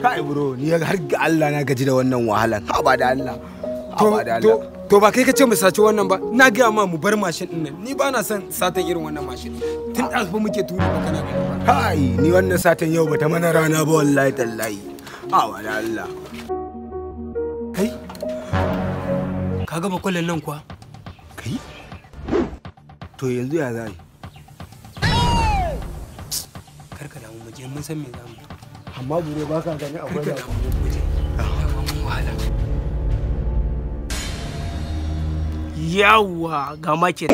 Hai bro, ni har ga Allah na gaji da wannan wahalan. Ha ba da Allah. To ba kai ka ce mu saci wannan ba. Na ga ma mu bar mashin din nan. Ni ba na son satan irin wannan mashin. Tun da ba muke turi ba kana gani ba. Hai, ni wannan satan yau bata mana rana ba wallahi tallahi. Ha ba da Allah. Kai? Ka ga bakwalin nan kuwa? Kai? To yanzu ya zai? Karka damu mu je mun san me zamu. Amma bure ba ka gani akwai da mun wahala. Yawa ga makin.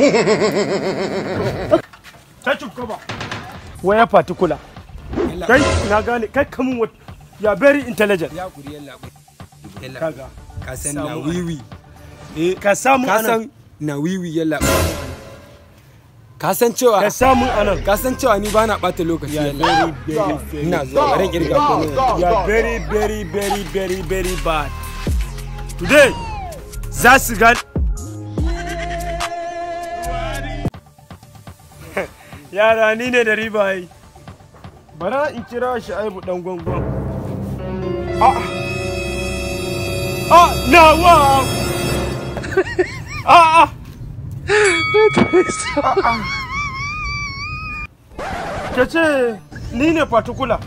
Ta cukka ba. Waya particular. Kai na gane kai kamun ya very intelligent. Ya kuri yalla. Kaga ka san na wiwi. Ka samu anan na wiwi yalla. Ka san cewa ka san cewa ni ba na bata lokaci yalla. Ina zuwa ran kirga ko ne. You are very bad. Today za su ga yara ni ne da riba yi. Bara in kira shi Aibu dan gwangwan. Nawa! Ka ce ni ne particular.